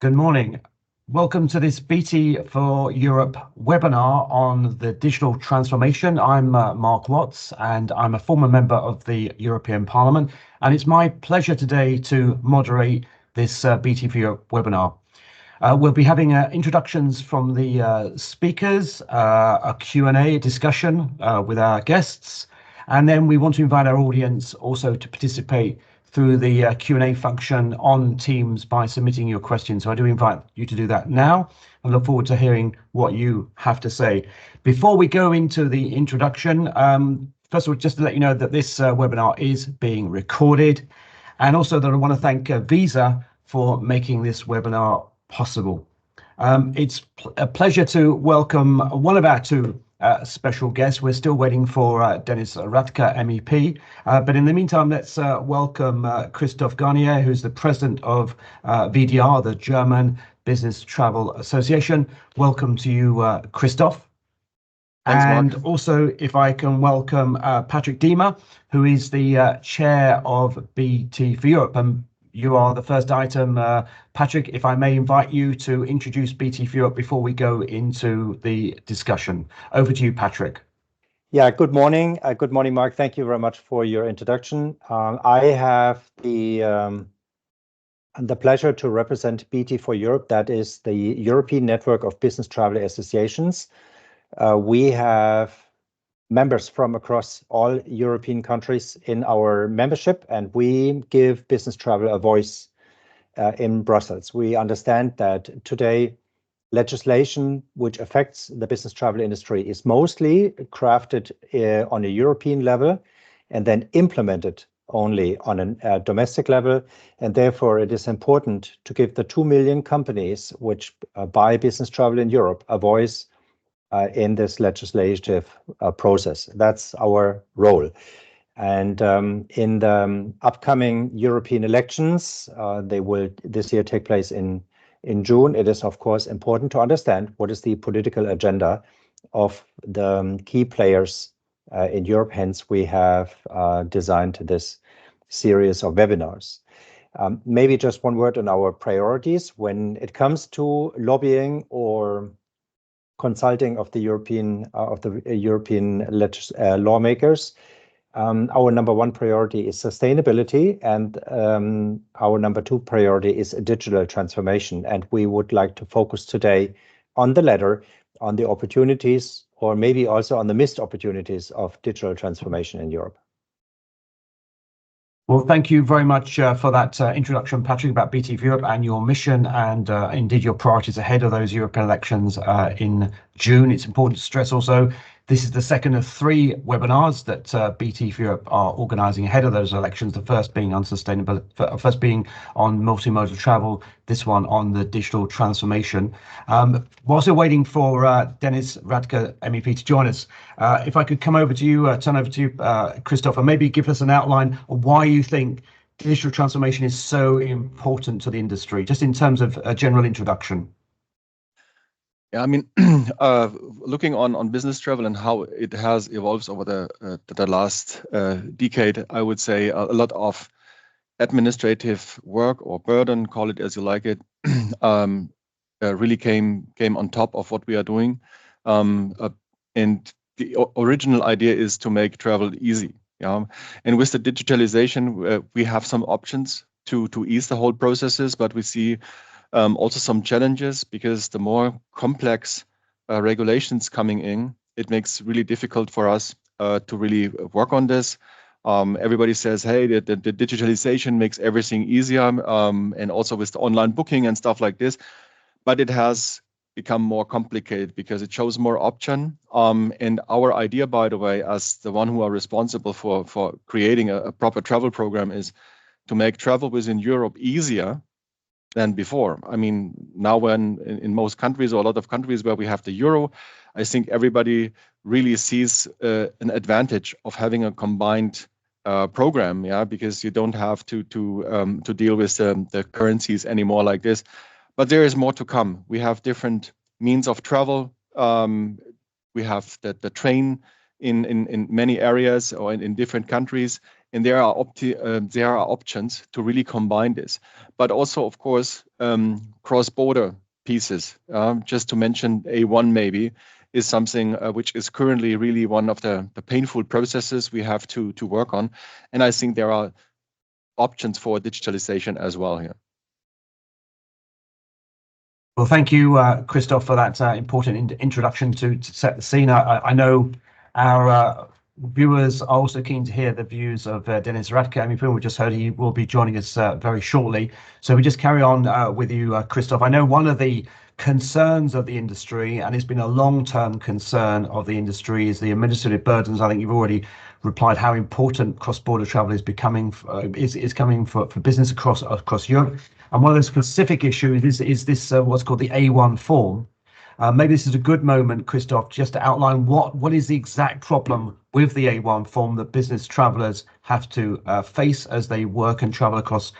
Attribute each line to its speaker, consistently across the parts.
Speaker 1: Good morning. Welcome to this BT4Europe webinar on the digital transformation. I'm Mark Watts, and I'm a former member of the European Parliament, and it's my pleasure today to moderate this BT4Europe webinar. We'll be having introductions from the speakers, a Q&A discussion with our guests, and then we want to invite our audience also to participate through the Q&A function on Teams by submitting your questions. So I do invite you to do that now and look forward to hearing what you have to say. Before we go into the introduction, first of all, just to let you know that this webinar is being recorded, and also that I want to thank Visa for making this webinar possible. It's a pleasure to welcome one of our two special guests. We're still waiting for Dennis Radtke, MEP, but in the meantime, let's welcome Christoph Garnier, who's the president of VDR, the German Business Travel Association. Welcome to you, Christoph.
Speaker 2: Thanks, Mark.
Speaker 1: And also, if I can welcome Patrick Diemer, who is the chair of BT4Europe. You are the first item. Patrick, if I may invite you to introduce BT4Europe before we go into the discussion. Over to you, Patrick.
Speaker 2: Yeah, good morning. Good morning, Mark. Thank you very much for your introduction. I have the pleasure to represent BT4Europe, that is the European Network of Business Travel Associations. We have members from across all European countries in our membership, and we give business travel a voice in Brussels. We understand that today legislation which affects the business travel industry is mostly crafted on a European level and then implemented only on a domestic level. And therefore, it is important to give the 2 million companies which buy business travel in Europe a voice in this legislative process. That's our role. And in the upcoming European elections, they will this year take place in June. It is, of course, important to understand what is the political agenda of the key players in Europe. Hence, we have designed this series of webinars. Maybe just one word on our priorities. When it comes to lobbying or consulting of the European lawmakers, our number one priority is sustainability, and our number two priority is digital transformation. And we would like to focus today on the latter, on the opportunities, or maybe also on the missed opportunities of digital transformation in Europe.
Speaker 1: Well, thank you very much for that introduction, Patrick, about BT4Europe and your mission and indeed your priorities ahead of those European elections in June. It's important to stress also this is the second of 3 webinars that BT4Europe are organising ahead of those elections. The first being on first being on multimodal travel, this one on the digital transformation. Whilst we're waiting for Dennis Radtke, MEP, to join us, if I could come over to you, turn over to you, Christoph, and maybe give us an outline of why you think digital transformation is so important to the industry, just in terms of a general introduction.
Speaker 3: Yeah, I mean, looking on business travel and how it has evolved over the last decade, I would say a lot of administrative work or burden, call it as you like it, really came on top of what we are doing. And the original idea is to make travel easy. Yeah, and with the digitalization, we have some options to ease the whole processes, but we see also some challenges, because the more complex regulations coming in, it makes really difficult for us to really work on this. Everybody says, hey, the digitalization makes everything easier, and also with the online booking and stuff like this, but it has become more complicated because it shows more option. And our idea, by the way, as the one who are responsible for creating a proper travel program, is to make travel within Europe easier than before. I mean, now when in most countries, or a lot of countries where we have the euro, I think everybody really sees an advantage of having a combined program, yeah, because you don't have to deal with the currencies anymore like this. But there is more to come. We have different means of travel. We have the train in many areas or in different countries. And there are options to really combine this, but also, of course, cross-border pieces. Just to mention A1 maybe is something which is currently really one of the painful processes we have to work on. And I think there are options for digitalization as well here.
Speaker 1: Well, thank you, Christoph, for that important introduction to set the scene. I know our viewers are also keen to hear the views of Dennis Radtke, MEP. We just heard he will be joining us very shortly. So we just carry on with you, Christoph. I know one of the concerns of the industry, and it's been a long-term concern of the industry, is the administrative burdens. I think you've already replied how important cross-border travel is becoming for business across Europe. And one of the specific issues is this what's called the A1 form. Maybe this is a good moment, Christoph, just to outline what is the exact problem with the A1 form that business travellers have to face as they work and travel across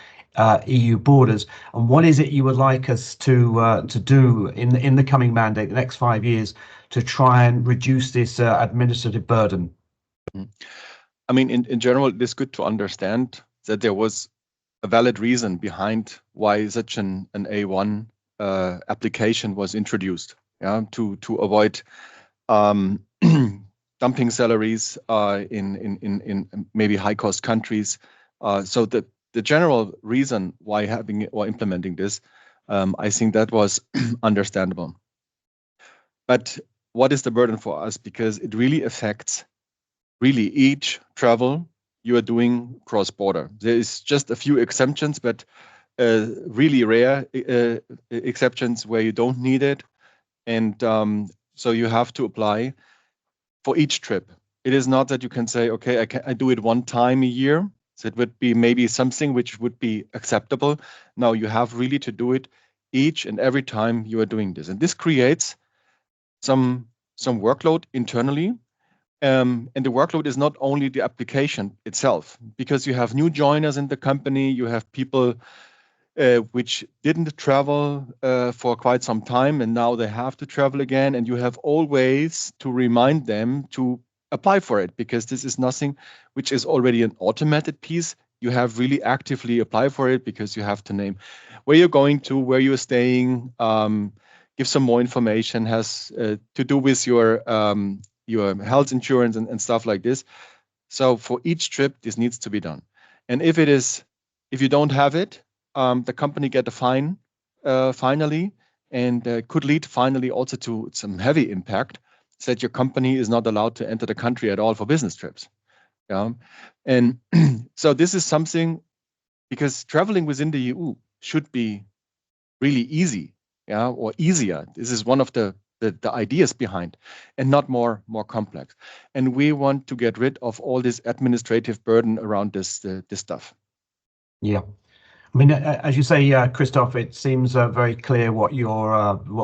Speaker 1: EU borders, and what is it you would like us to do in the coming mandate, the next 5 years, to try and reduce this administrative burden?
Speaker 3: I mean, in general, it is good to understand that there was a valid reason behind why such an A1 application was introduced, to avoid dumping salaries in maybe high-cost countries. So the general reason why having or implementing this, I think that was understandable. But what is the burden for us? Because it really affects each travel you are doing cross-border. There is just a few exemptions, but really rare exceptions where you don't need it. And so you have to apply for each trip. It is not that you can say, okay, I do it one time a year. So it would be maybe something which would be acceptable. Now you have really to do it each and every time you are doing this. And this creates some workload internally. And the workload is not only the application itself, because you have new joiners in the company, you have people which didn't travel for quite some time, and now they have to travel again, and you have always to remind them to apply for it, because this is nothing which is already an automated piece. You have really actively apply for it, because you have to name where you're going to, where you're staying, give some more information, has to do with your health insurance and stuff like this. So for each trip, this needs to be done. And if you don't have it, the company get a fine finally, and could lead finally also to some heavy impact, so that your company is not allowed to enter the country at all for business trips. And so this is something, because traveling within the EU should be really easy, or easier. This is one of the ideas behind, and not more complex. And we want to get rid of all this administrative burden around this stuff.
Speaker 1: Yeah. I mean, as you say, Christoph, it seems very clear what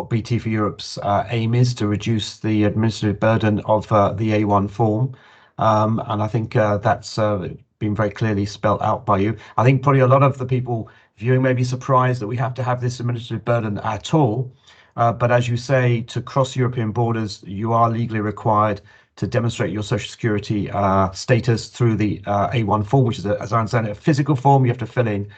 Speaker 1: BT for Europe's aim is, to reduce the administrative burden of the A1 form. And I think that's been very clearly spelled out by you. I think probably a lot of the people viewing may be surprised that we have to have this administrative burden at all. But as you say, to cross European borders, you are legally required to demonstrate your social security status through the A1 form, which is, as I understand it, a physical form you have to fill in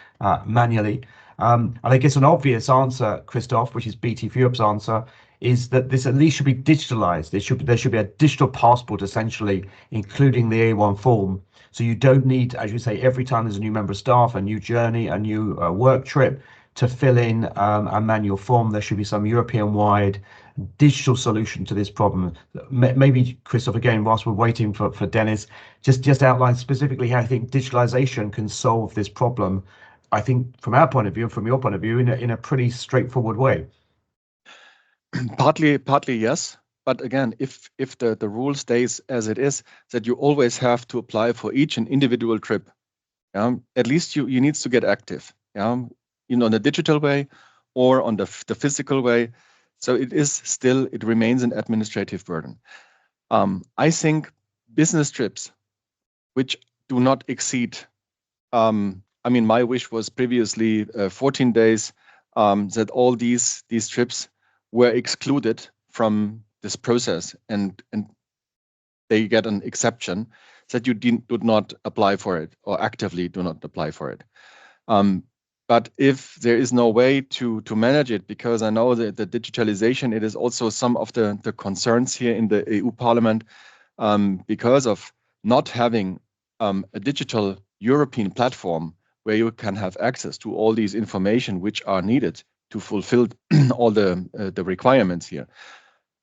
Speaker 1: manually. And I guess an obvious answer, Christoph, which is BT for Europe's answer, is that this at least should be digitalized. There should be a digital passport, essentially, including the A1 form. So you don't need, as you say, every time there's a new member of staff, a new journey, a new work trip, to fill in a manual form. There should be some European-wide digital solution to this problem. Maybe, Christoph, again, whilst we're waiting for Dennis, just outline specifically how I think digitalization can solve this problem, I think, from our point of view, from your point of view, in a pretty straightforward way.
Speaker 3: Partly yes, but again, if the rule stays as it is, that you always have to apply for each and individual trip, at least you need to get active, in the digital way or on the physical way. So it remains an administrative burden. I think business trips which do not exceed, my wish was previously 14 days, that all these trips were excluded from this process, and they get an exception, that you do not apply for it or actively do not apply for it. But if there is no way to manage it, because I know that the digitalization, it is also some of the concerns here in the EU Parliament, because of not having a digital European platform where you can have access to all these information which are needed to fulfill all the requirements here.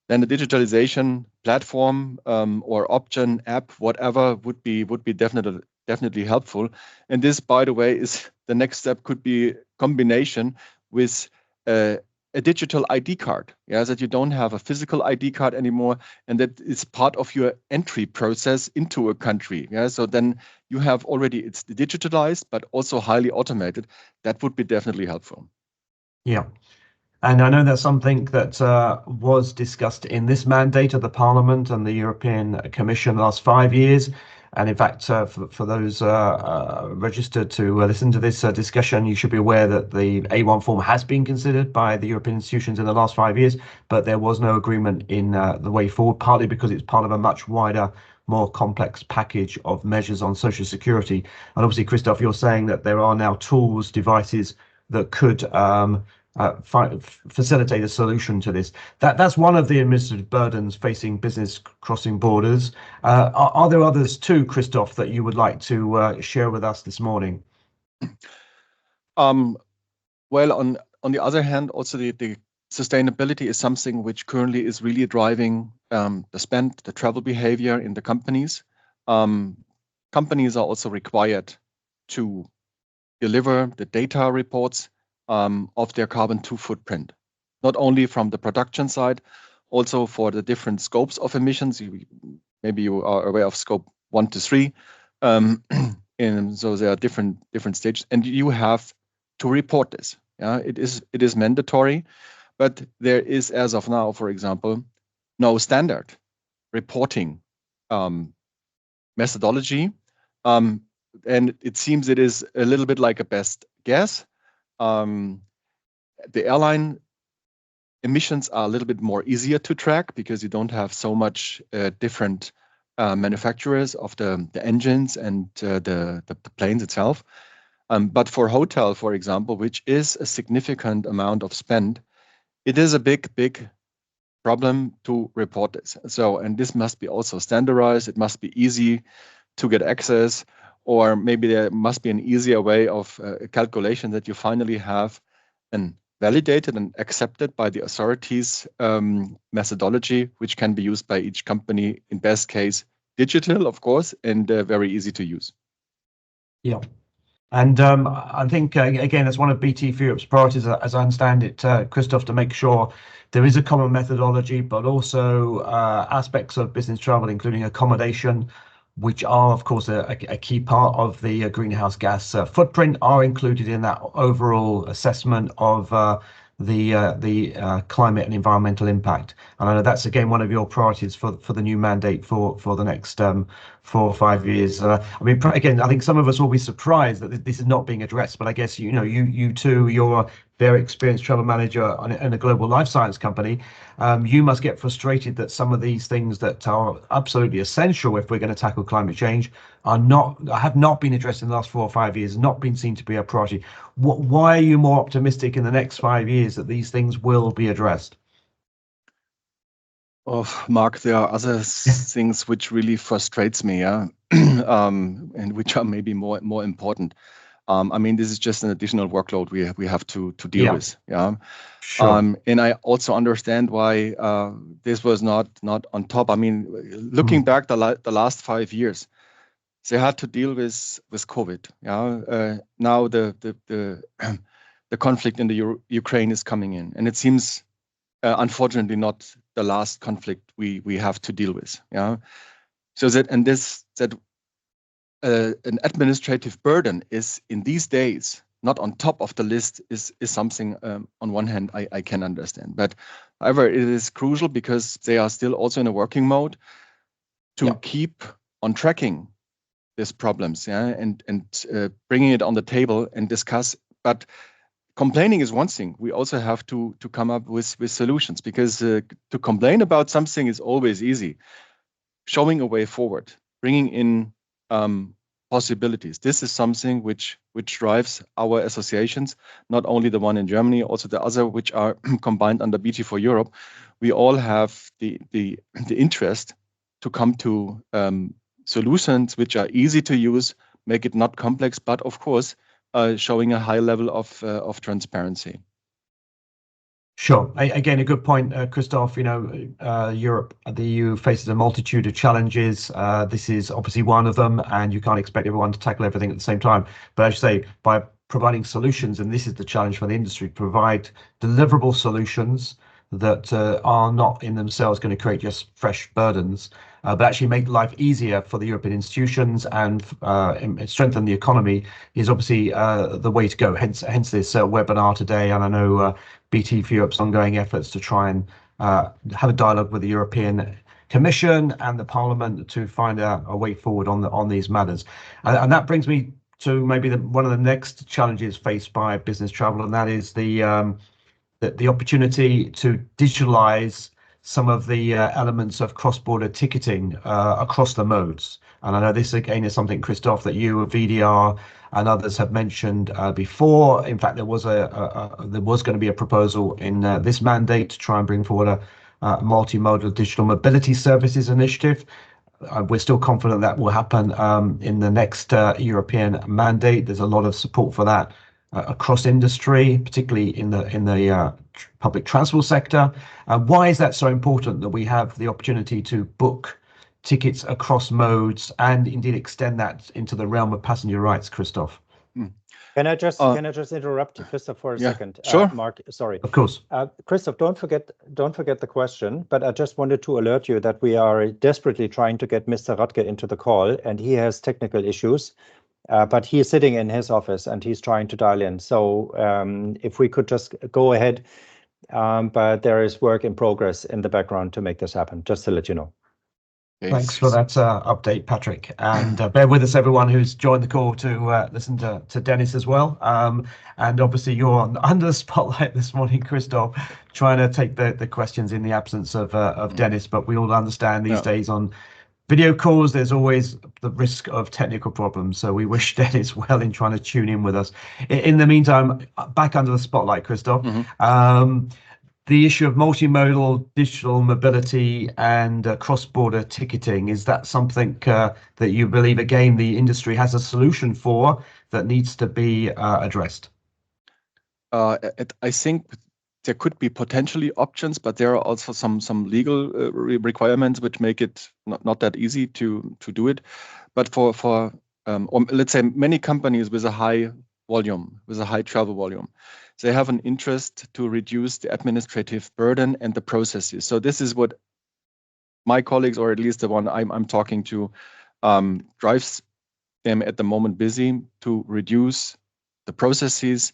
Speaker 3: Then the digitalization platform or option app, whatever, would be definitely helpful. And this, by the way, is the next step. Could be combination with a digital ID card. Yeah, that you don't have a physical ID card anymore, and that is part of your entry process into a country. Yeah, so then you have already, it's digitalized but also highly automated. That would be definitely helpful.
Speaker 1: Yeah. And I know that's something that was discussed in this mandate of the Parliament and the European Commission the last 5 years. And in fact, for those registered to listen to this discussion, you should be aware that the A1 form has been considered by the European institutions in the last 5 years, but there was no agreement in the way forward, partly because it's part of a much wider, more complex package of measures on social security. And obviously, Christoph, you're saying that there are now tools, devices that could facilitate a solution to this. That's one of the administrative burdens facing business crossing borders. Are there others too, Christoph, that you would like to share with us this morning?
Speaker 3: Well, on the other hand, also the sustainability is something which currently is really driving the spend, the travel behavior in the companies. Companies are also required to deliver the data reports of their carbon-2 footprint, not only from the production side, also for the different scopes of emissions. Maybe you are aware of scope 1 to 3. And so there are different stages, and you have to report this. Yeah, it is mandatory, but there is, as of now, for example, no standard reporting methodology, and it seems it is a little bit like a best guess. The airline emissions are a little bit more easier to track because you don't have so much different manufacturers of the engines and the planes itself. But for hotel, for example, which is a significant amount of spend, it is a big problem to report this. So, and this must be also standardized. It must be easy to get access, or maybe there must be an easier way of calculation that you finally have an validated and accepted by the authorities methodology, which can be used by each company, in best case digital, of course, and very easy to use.
Speaker 1: Yeah. And I think, again, that's one of BT for Europe's priorities, as I understand it, Christoph, to make sure there is a common methodology, but also aspects of business travel, including accommodation, which are, of course, a key part of the greenhouse gas footprint, are included in that overall assessment of the climate and environmental impact. And I know that's, again, one of your priorities for the new mandate for the next 4 or 5 years. I mean, again, I think some of us will be surprised that this is not being addressed, but I guess, you too, you're a very experienced travel manager in a global life science company. You must get frustrated that some of these things that are absolutely essential if we're going to tackle climate change have not been addressed in the last 4 or 5 years, not been seen to be a priority. Why are you more optimistic in the next 5 years that these things will be addressed?
Speaker 3: Oh, Mark, there are other things which really frustrates me, yeah, and which are maybe more important. I mean, this is just an additional workload we have to deal with, yeah.
Speaker 1: Sure.
Speaker 3: And I also understand why this was not on top. I mean, looking back the last 5 years, they had to deal with COVID. Yeah, now the conflict in the Ukraine is coming in, and it seems unfortunately not the last conflict we have to deal with. Yeah, so that an administrative burden is in these days not on top of the list is something on one hand I can understand, but however it is crucial because they are still also in a working mode to keep on tracking these problems, yeah, and bringing it on the table and discuss. But complaining is one thing. We also have to come up with solutions, because to complain about something is always easy. Showing a way forward, bringing in possibilities. This is something which drives our associations, not only the one in Germany, also the other which are combined under BT4 Europe. We all have the interest to come to solutions which are easy to use, make it not complex, but of course showing a high level of transparency.
Speaker 1: Sure. Again, a good point, Christoph. You know, Europe, the EU faces a multitude of challenges. This is obviously one of them, and you can't expect everyone to tackle everything at the same time. But as you say, by providing solutions, and this is the challenge for the industry, provide deliverable solutions that are not in themselves going to create just fresh burdens, but actually make life easier for the European institutions and strengthen the economy is obviously the way to go. Hence this webinar today. And I know BT4 Europe's ongoing efforts to try and have a dialogue with the European Commission and the Parliament to find a way forward on these matters. And that brings me to maybe one of the next challenges faced by business travel, and that is the opportunity to digitalize some of the elements of cross-border ticketing across the modes. And I know this again is something, Christoph, that you, VDR, and others have mentioned before. In fact, there was going to be a proposal in this mandate to try and bring forward a multimodal digital mobility services initiative. We're still confident that will happen in the next European mandate. There's a lot of support for that across industry, particularly in the public transport sector. Why is that so important that we have the opportunity to book tickets across modes and indeed extend that into the realm of passenger rights, Christoph?
Speaker 2: Can I just interrupt Christoph for a second?
Speaker 3: Sure.
Speaker 2: Mark, sorry.
Speaker 1: Of course.
Speaker 2: Christoph, don't forget the question, but I just wanted to alert you that we are desperately trying to get Mr. Radtke into the call, and he has technical issues. But he is sitting in his office and he's trying to dial in. So if we could just go ahead, but there is work in progress in the background to make this happen, just to let you know.
Speaker 1: Thanks for that update, Patrick. And bear with us, everyone who's joined the call to listen to Dennis as well. And obviously you're under the spotlight this morning, Christoph, trying to take the questions in the absence of Dennis. But we all understand these days on video calls, there's always the risk of technical problems. So we wish Dennis well in trying to tune in with us. In the meantime, back under the spotlight, Christoph, the issue of multimodal digital mobility and cross-border ticketing, is that something that you believe, again, the industry has a solution for that needs to be addressed?
Speaker 3: I think there could be potentially options, but there are also some legal requirements which make it not that easy to do it. But for let's say many companies with a high volume, with a high travel volume, they have an interest to reduce the administrative burden and the processes. So this is what my colleagues, or at least the one I'm talking to, drives them at the moment busy to reduce the processes,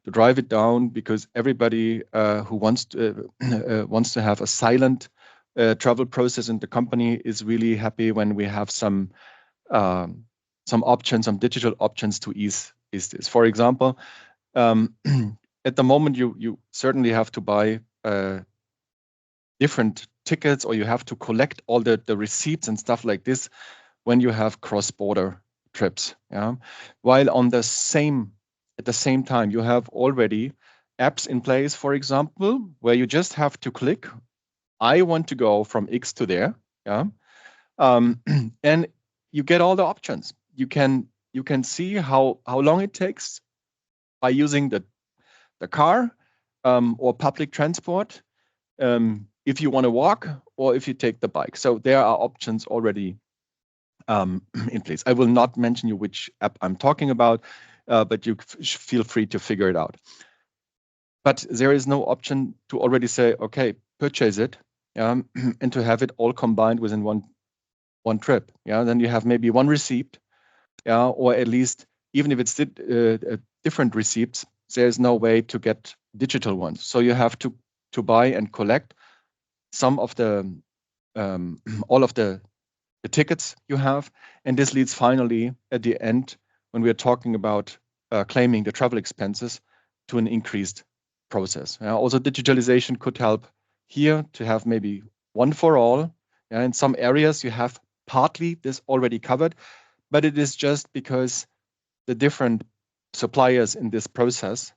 Speaker 3: to drive it down, because everybody who wants to have a silent travel process in the company is really happy when we have some options, some digital options to ease this. For example, at the moment you certainly have to buy different tickets, or you have to collect all the receipts and stuff like this when you have cross-border trips. Yeah, while at the same time, you have already apps in place, for example, where you just have to click, I want to go from X to there, yeah, and you get all the options. You can see how long it takes by using the car or public transport, if you want to walk or if you take the bike. So there are options already in place. I will not mention you which app I'm talking about, but you feel free to figure it out. But there is no option to already say, okay, purchase it, and to have it all combined within one trip. Yeah, then you have maybe one receipt, yeah, or at least even if it's different receipts, there's no way to get digital ones. So you have to buy and collect some of all of the tickets you have, and this leads finally at the end, when we are talking about claiming the travel expenses, to an increased process. Also, digitalization could help here to have maybe one for all. In some areas, you have partly this already covered, but it is just because the different suppliers in this process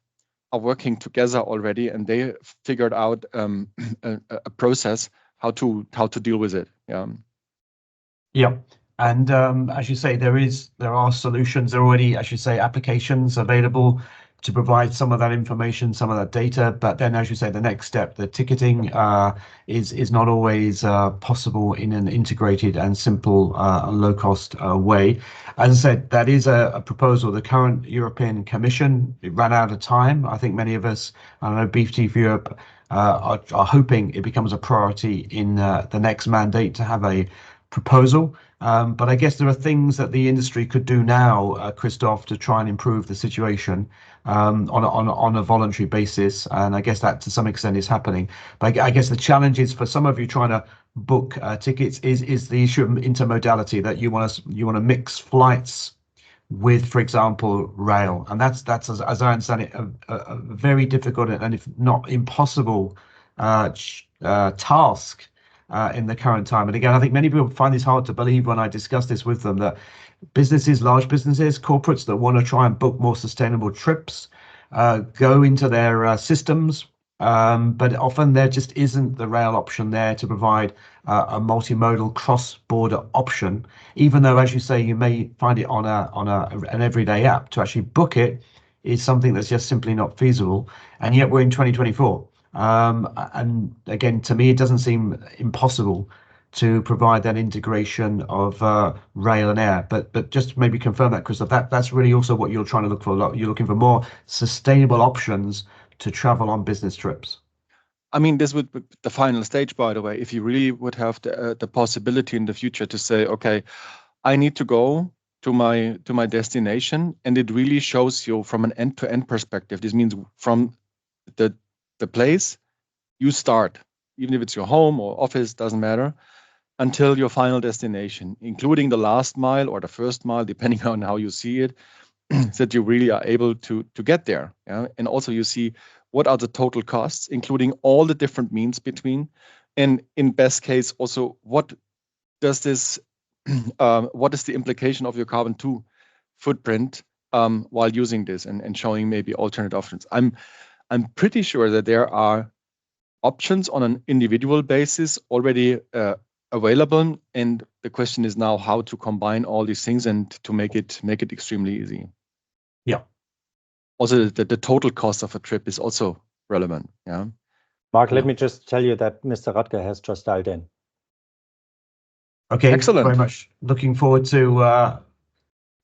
Speaker 3: are working together already, and they figured out a process how to deal with it. Yeah.
Speaker 1: Yeah. And as you say, there are solutions already, as you say, applications available to provide some of that information, some of that data. But then, as you say, the next step, the ticketing, is not always possible in an integrated and simple, low-cost way. As I said, that is a proposal. The current European Commission, it ran out of time. I think many of us, I don't know, BT for Europe, are hoping it becomes a priority in the next mandate to have a proposal. But I guess there are things that the industry could do now, Christoph, to try and improve the situation on a voluntary basis. And I guess that to some extent is happening. But I guess the challenge is for some of you trying to book tickets is the issue of intermodality, that you want to mix flights with, for example, rail. And that's as I understand it, a very difficult and if not impossible task in the current time. And again, I think many people find this hard to believe when I discuss this with them, that businesses, large businesses, corporates that want to try and book more sustainable trips, go into their systems, but often there just isn't the rail option there to provide a multimodal cross-border option, even though, as you say, you may find it on an everyday app. To actually book it is something that's just simply not feasible. And yet we're in 2024. And again, to me, it doesn't seem impossible to provide that integration of rail and air. But just maybe confirm that, Christoph, that's really also what you're trying to look for. You're looking for more sustainable options to travel on business trips.
Speaker 3: I mean, this would be the final stage, by the way, if you really would have the possibility in the future to say, okay, I need to go to my destination, and it really shows you from an end-to-end perspective. This means from the place you start, even if it's your home or office, doesn't matter, until your final destination, including the last mile or the first mile, depending on how you see it, that you really are able to get there. Yeah? And also you see what are the total costs, including all the different means between, and in best case also what does this what is the implication of your carbon 2 footprint while using this, and showing maybe alternate options. I'm pretty sure that there are options on an individual basis already available, and the question is now how to combine all these things and to make it extremely easy.
Speaker 1: Yeah.
Speaker 3: Also, the total cost of a trip is also relevant. Yeah.
Speaker 2: Mark, let me just tell you that Mr. Radtke has just dialed in.
Speaker 1: Okay,
Speaker 3: excellent.
Speaker 1: Very much looking forward to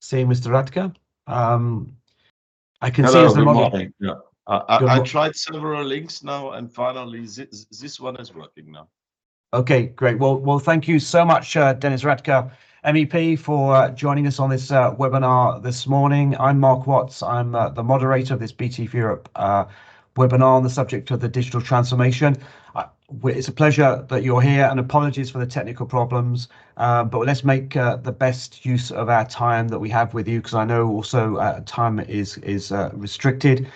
Speaker 1: seeing Mr. Radtke. I can see as the
Speaker 4: good
Speaker 1: model.
Speaker 4: morning. Yeah. I tried several links now, and finally this one is working now.
Speaker 1: Okay, great. Well, thank you so much, Dennis Radtke, MEP, for joining us on this webinar this morning. I'm Mark Watts. I'm the moderator of this BT for Europe webinar on the subject of the digital transformation. It's a pleasure that you're here, and apologies for the technical problems, but let's make the best use of our time that we have with you, because I know also time is restricted.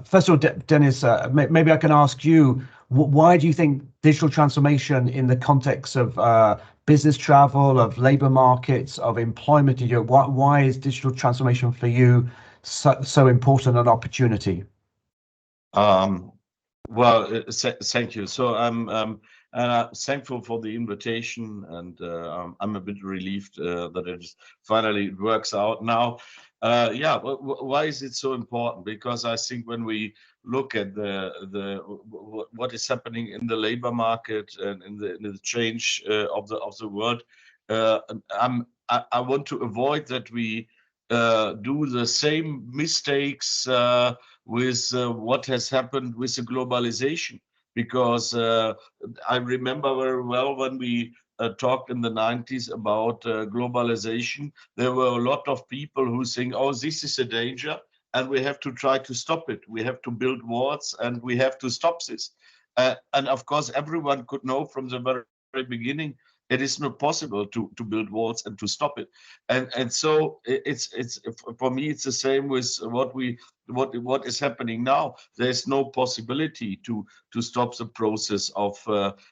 Speaker 1: First of all, Dennis, maybe I can ask you, why do you think digital transformation in the context of business travel, of labor markets, of employment, why is digital transformation for you so important an opportunity?
Speaker 4: Well, thank you. So I'm thankful for the invitation, and I'm a bit relieved that it finally works out now. Yeah, why is it so important? Because I think when we look at what is happening in the labor market and in the change of the world, I want to avoid that we do the same mistakes with what has happened with the globalization, because I remember very well when we talked in the 90s about globalization. There were a lot of people who think, oh, this is a danger and we have to try to stop it. We have to build walls and we have to stop this. And of course, everyone could know from the very beginning it is not possible to build walls and to stop it. And so it's for me, it's the same with what we what is happening now. There's no possibility to stop the process of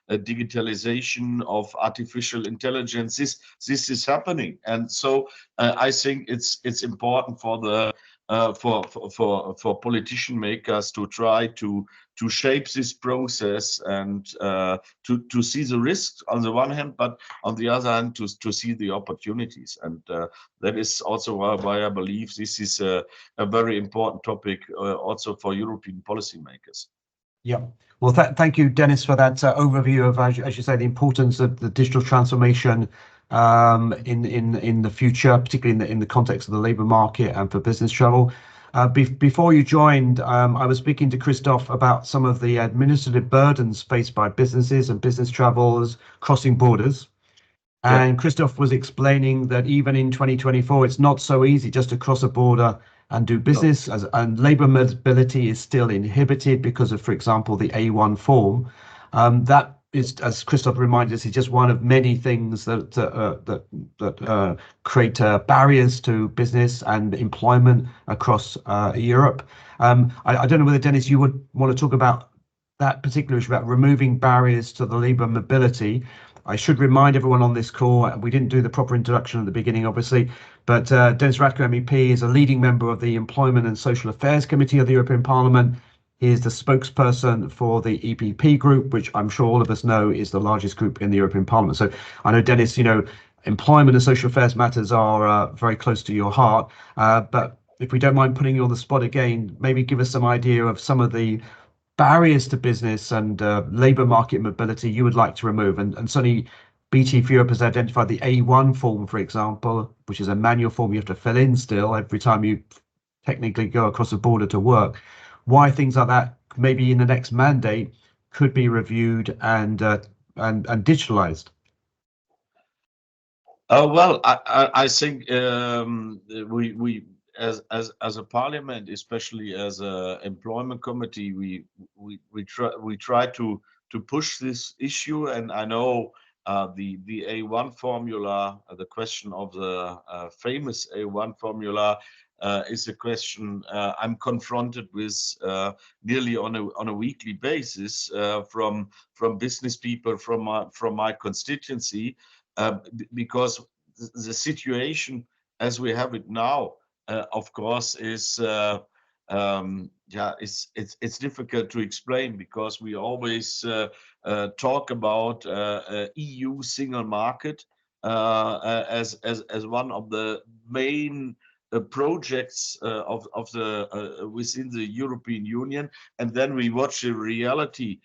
Speaker 4: digitalization, of artificial intelligence. This is happening, and so I think it's important for the for politician makers to try to shape this process and to see the risks on the one hand, but on the other hand to see the opportunities. And that is also why I believe this is a very important topic also for European policymakers.
Speaker 1: Yeah. Well, thank you, Dennis, for that overview of, as you say, the importance of the digital transformation in the future, particularly in the context of the labour market and for business travel. Before you joined, I was speaking to Christoph about some of the administrative burdens faced by businesses and business travellers crossing borders. And Christoph was explaining that even in 2024, it's not so easy just to cross a border and do business, and labour mobility is still inhibited because of, for example, the A1 form. That is, as Christoph reminded us, is just one of many things that create barriers to business and employment across Europe. I don't know whether, Dennis, you would want to talk about that particular issue about removing barriers to the labour mobility. I should remind everyone on this call, we didn't do the proper introduction at the beginning, obviously, but Dennis Radtke, MEP, is a leading member of the Employment and Social Affairs Committee of the European Parliament. He is the spokesperson for the EPP group, which I'm sure all of us know is the largest group in the European Parliament. So I know, Dennis, you know, employment and social affairs matters are very close to your heart. But if we don't mind putting you on the spot again, maybe give us some idea of some of the barriers to business and labour market mobility you would like to remove. And certainly BT4E Europe has identified the A1 form, for example, which is a manual form you have to fill in still every time you technically go across the border to work. Why things like that, maybe in the next mandate, could be reviewed and digitalized.
Speaker 4: Well, I think we as a parliament, especially as a employment committee, we try to push this issue. And I know the A1 formula, the question of the famous A1 formula, is a question I'm confronted with nearly on a weekly basis from business people from my constituency, because the situation as we have it now, of course, is it's difficult to explain, because we always talk about EU single market as one of the main projects of the within the European Union, and then we watch the reality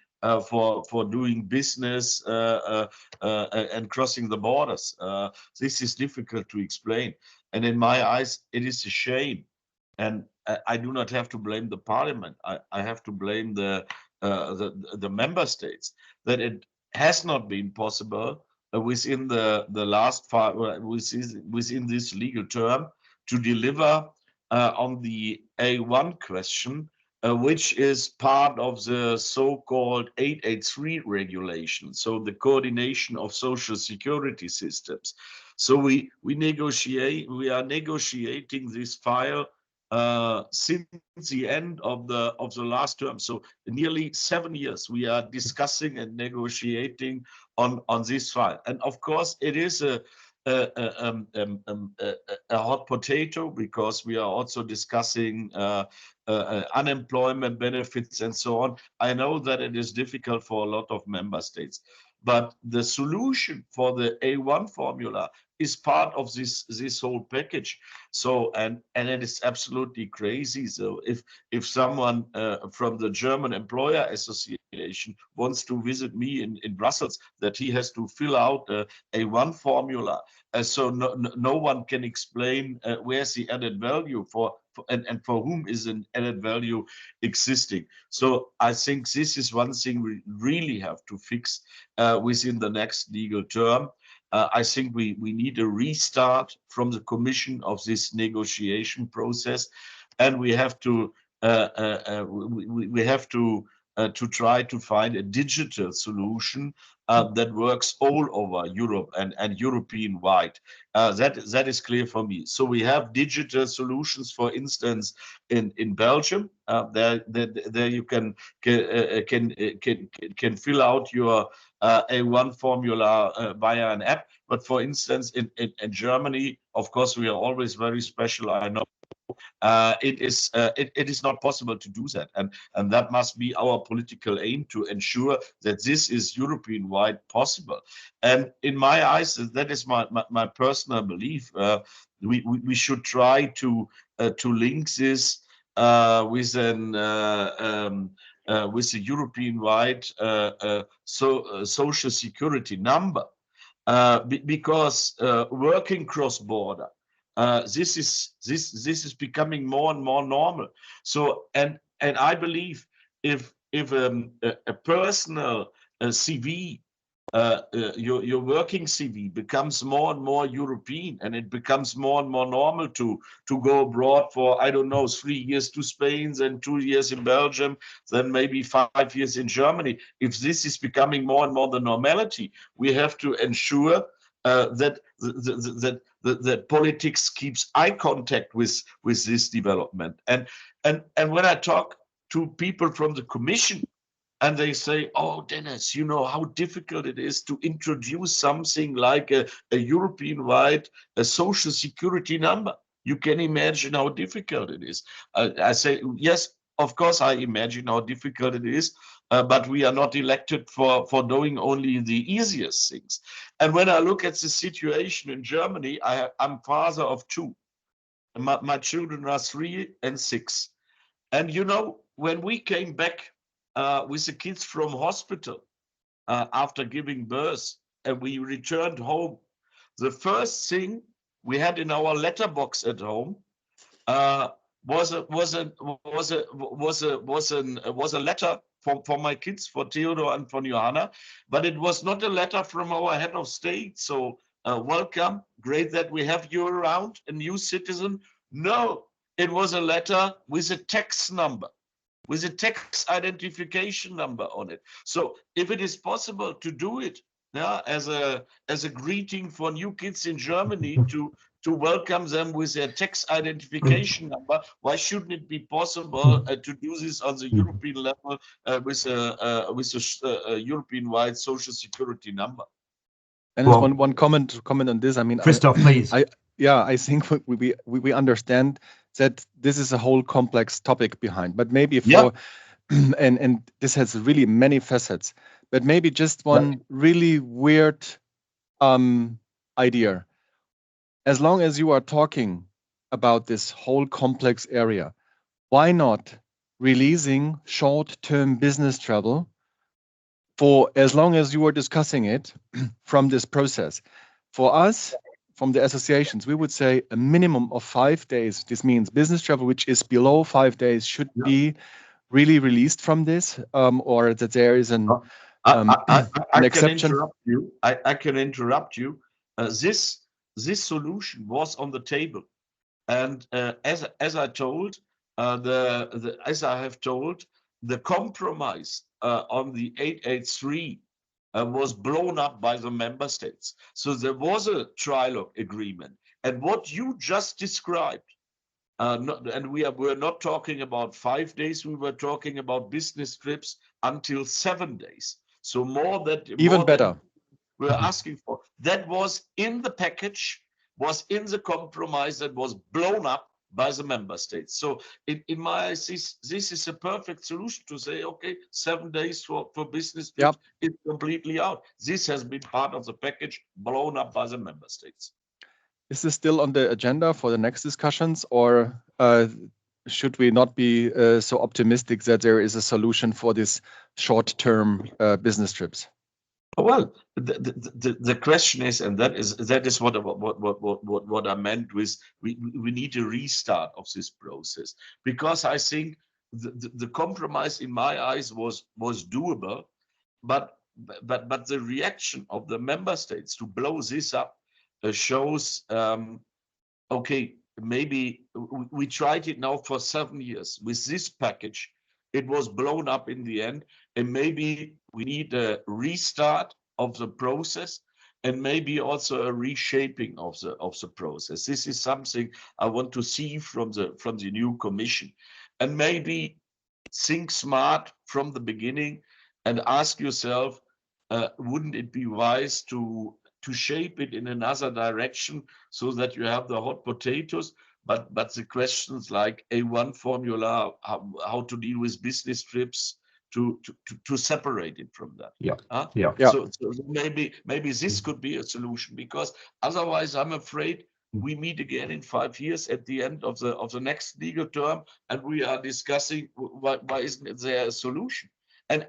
Speaker 4: for doing business and crossing the borders. This is difficult to explain, and in my eyes, it is a shame. And I do not have to blame the parliament. I have to blame the member states, that it has not been possible within the last within this legal term to deliver on the A1 question, which is part of the so-called 883 regulation, so the coordination of social security systems. So we are negotiating this file since the end of the last term. So nearly 7 years we are discussing and negotiating on this file. And of course, it is a hot potato, because we are also discussing unemployment benefits and so on. I know that it is difficult for a lot of member states, but the solution for the A1 formula is part of this whole package. So and it is absolutely crazy. So if someone from the German Employer Association wants to visit me in Brussels, that he has to fill out a A1 formula, so no one can explain where's the added value and for whom is an added value existing. So I think this is one thing we really have to fix within the next legal term. I think we need a restart from the Commission of this negotiation process, and we have to to try to find a digital solution that works all over Europe and European wide. That is clear for me. So we have digital solutions, for instance, in Belgium. There you can fill out your A1 formula via an app. But for instance, in Germany, of course, we are always very special. I know. It is not possible to do that, and that must be our political aim, to ensure that this is European-wide possible. And in my eyes, that is my personal belief. We should try to link this with a European-wide social security number, because working cross-border, this is becoming more and more normal. So and I believe if a personal CV, your working CV becomes more and more European, and it becomes more and more normal to go abroad for, I don't know, 3 years to Spain, then 2 years in Belgium, then maybe 5 years in Germany. If this is becoming more and more the normality, we have to ensure that that politics keeps eye contact with this development. And when I talk to people from the Commission, and they say, "Oh, Dennis, you know how difficult it is to introduce something like a European-wide social security number. You can imagine how difficult it is." I say, yes, of course, I imagine how difficult it is, but we are not elected for doing only the easiest things. And when I look at the situation in Germany, I'm father of 2. My children are 3 and 6. And you know, when we came back with the kids from hospital after giving birth, and we returned home, the first thing we had in our letterbox at home was a letter for my kids, for Theodor and for Johanna, but it was not a letter from our head of state. So welcome, great that we have you around, a new citizen. No, it was a letter with a tax number, with a tax identification number on it. So if it is possible to do it, yeah, as a greeting for new kids in Germany, to welcome them with their tax identification number, why shouldn't it be possible to do this on the European level with a European-wide social security number?
Speaker 3: And well, one comment on this. I mean,
Speaker 1: Christoph, please.
Speaker 3: I think we understand that this is a whole complex topic behind, but maybe for and this has really many facets, but maybe just one really weird idea. As long as you are talking about this whole complex area, why not releasing short-term business travel for as long as you are discussing it from this process? For us, from the associations, we would say a minimum of 5 days. This means business travel, which is below 5 days, should be really released from this, or that there is an exception.
Speaker 4: I can interrupt you. This solution was on the table, and as I have told, the compromise on the 883 was blown up by the member states. So there was a trilogue agreement, and what you just described, and we're not talking about 5 days. We were talking about business trips until 7 days. So more better. We're asking for. That was in the package, was in the compromise that was blown up by the member states. So in my eyes, this is a perfect solution to say, okay, 7 days for business trips is completely out. This has been part of the package, blown up by the member states.
Speaker 3: Is this still on the agenda for the next discussions, or should we not be so optimistic that there is a solution for this short-term business trips?
Speaker 4: Well, the question is, and that is what I meant with we need a restart of this process, because I think the compromise in my eyes was doable, but the reaction of the member states to blow this up shows okay, maybe we tried it now for 7 years with this package. it was blown up in the end, and maybe we need a restart of the process, and maybe also a reshaping of the process. This is something I want to see from the new Commission, and maybe think smart from the beginning and ask yourself, wouldn't it be wise to shape it in another direction so that you have the hot potatoes, but the questions like A1 formula, how to deal with business trips, to separate it from that. So maybe this could be a solution, because otherwise I'm afraid we meet again in 5 years at the end of the next legal term, and we are discussing why isn't there a solution? And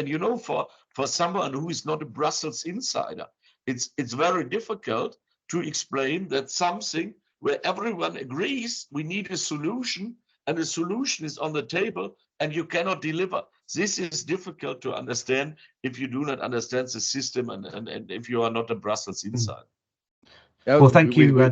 Speaker 4: you know, for someone who is not a Brussels insider, it's very difficult to explain that something where everyone agrees we need a solution, and a solution is on the table and you cannot deliver. This is difficult to understand if you do not understand the system, and if you are not a Brussels insider.
Speaker 1: Well, thank you,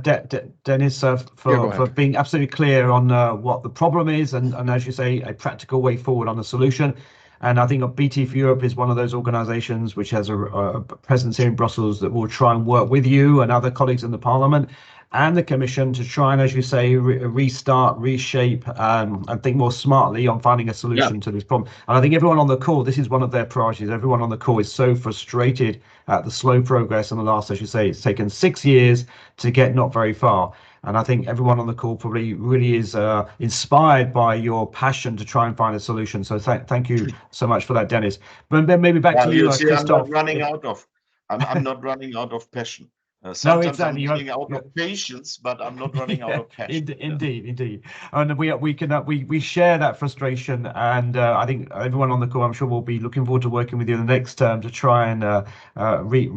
Speaker 1: Dennis, for being absolutely clear on what the problem is, and as you say, a practical way forward on the solution. And I think BT4Europe is one of those organizations which has a presence here in Brussels that will try and work with you and other colleagues in the Parliament and the Commission to try and, as you say, restart, reshape, and think more smartly on finding a solution to this problem. And I think everyone on the call, this is one of their priorities. Everyone on the call is so frustrated at the slow progress in the last, as you say, it's taken 6 years to get not very far. And I think everyone on the call probably really is inspired by your passion to try and find a solution. So thank you so much for that, Dennis. But then maybe back to you, Christoph.
Speaker 4: I'm not running out of. I'm not running out of passion. Sometimes I'm running out of patience, but I'm not running out of passion.
Speaker 1: Indeed. And we share that frustration, and I think everyone on the call, I'm sure, will be looking forward to working with you the next term to try and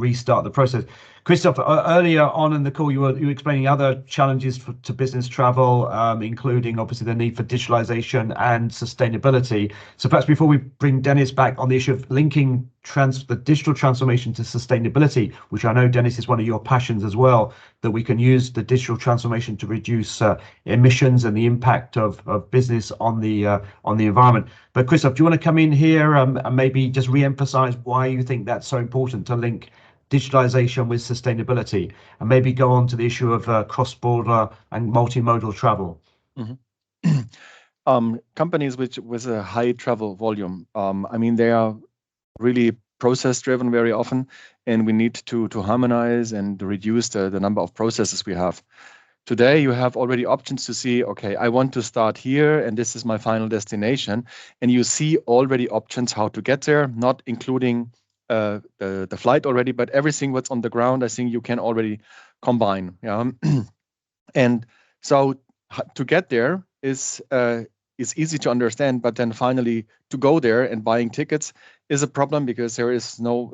Speaker 1: restart the process. Christoph, earlier on in the call, you were explaining other challenges to business travel, including obviously the need for digitalization and sustainability. So perhaps before we bring Dennis back on the issue of linking the digital transformation to sustainability, which I know, Dennis, is one of your passions as well, that we can use the digital transformation to reduce emissions and the impact of business on the environment. But Christoph, do you want to come in here and maybe just re-emphasize why you think that's so important to link digitalization with sustainability, and maybe go on to the issue of cross-border and multimodal travel?
Speaker 3: Companies with a high travel volume, I mean, they are really process driven very often, and we need to harmonize and reduce the number of processes we have. Today, you have already options to see, okay, I want to start here and this is my final destination. And you see already options how to get there, not including the flight already, but everything what's on the ground, I think you can already combine. And so to get there is easy to understand, but then finally to go there and buying tickets is a problem, because there is no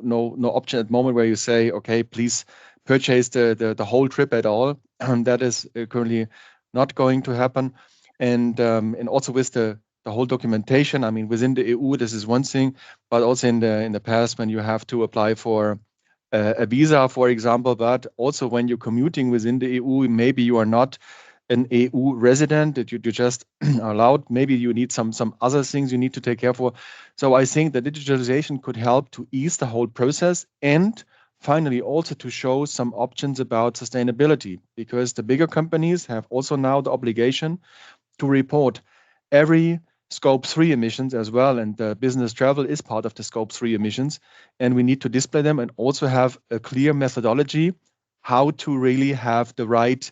Speaker 3: option at the moment where you say, okay, please purchase the whole trip at all. That is currently not going to happen. And also with the whole documentation, I mean, within the EU, this is one thing, but also in the past when you have to apply for a visa, for example, but also when you're commuting within the EU, maybe you are not an EU resident, that you just are allowed. Maybe you need some other things you need to take care for. So I think that digitalization could help to ease the whole process, and finally also to show some options about sustainability, because the bigger companies have also now the obligation to report every Scope 3 emissions as well, and business travel is part of the Scope 3 emissions, and we need to display them and also have a clear methodology how to really have the right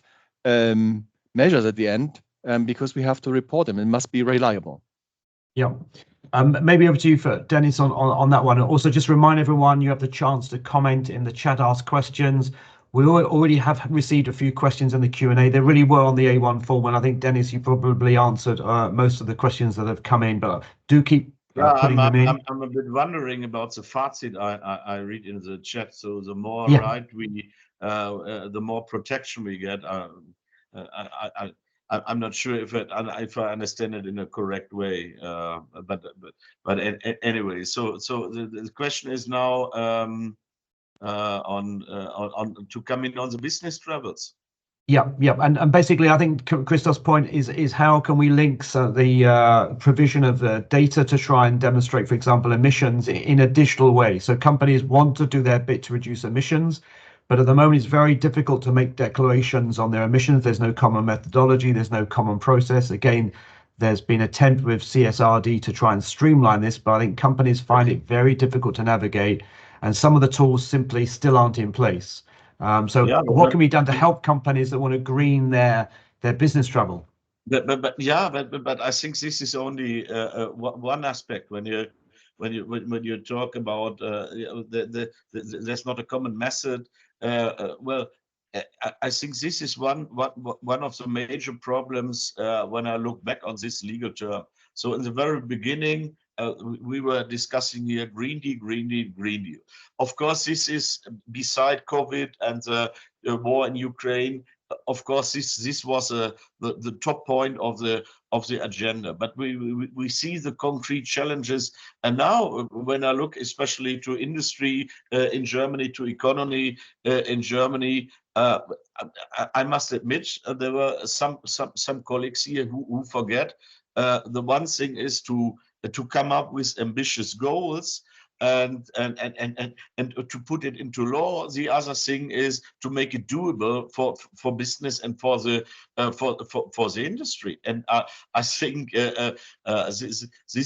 Speaker 3: measures at the end, because we have to report them. It must be reliable.
Speaker 1: Yeah. Maybe over to you for Dennis on that one. Also, just remind everyone you have the chance to comment in the chat, ask questions. We already have received a few questions in the Q&A. They really were on the A1 form, and I think, Dennis, you probably answered most of the questions that have come in, but do keep putting them in.
Speaker 4: I'm a bit wondering about the fazit I read in the chat. So the more right we, the more protection we get. I'm not sure if I understand it in a correct way, but anyway. So the question is now on to come in on the business travels.
Speaker 1: Yeah, yeah, and basically, I think Christoph's point is how can we link the provision of data to try and demonstrate, for example, emissions in a digital way. So companies want to do their bit to reduce emissions, but at the moment it's very difficult to make declarations on their emissions. There's no common methodology, there's no common process. Again, there's been an attempt with CSRD to try and streamline this, but I think companies find it very difficult to navigate, and some of the tools simply still aren't in place. So
Speaker 4: Yeah,
Speaker 1: what can be done to help companies that want to green their business travel?
Speaker 4: But I think this is only one aspect when you talk about there's not a common method. Well, I think this is one of the major problems when I look back on this legal term. So in the very beginning, we were discussing here Green Deal, Green Deal, Green Deal. Of course, this is beside COVID and the war in Ukraine. Of course, this was the top point of the agenda. But we see the concrete challenges. And now, when I look especially to industry in Germany, to economy in Germany, I must admit there were some colleagues here who forget the one thing is to come up with ambitious goals and to put it into law. The other thing is to make it doable for business and for the industry. And I think this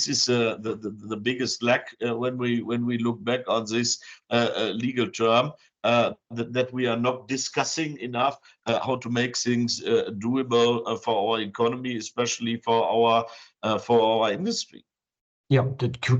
Speaker 4: is the biggest lack when we look back on this legal term. That we are not discussing enough how to make things doable for our economy, especially for our industry.
Speaker 1: Yeah,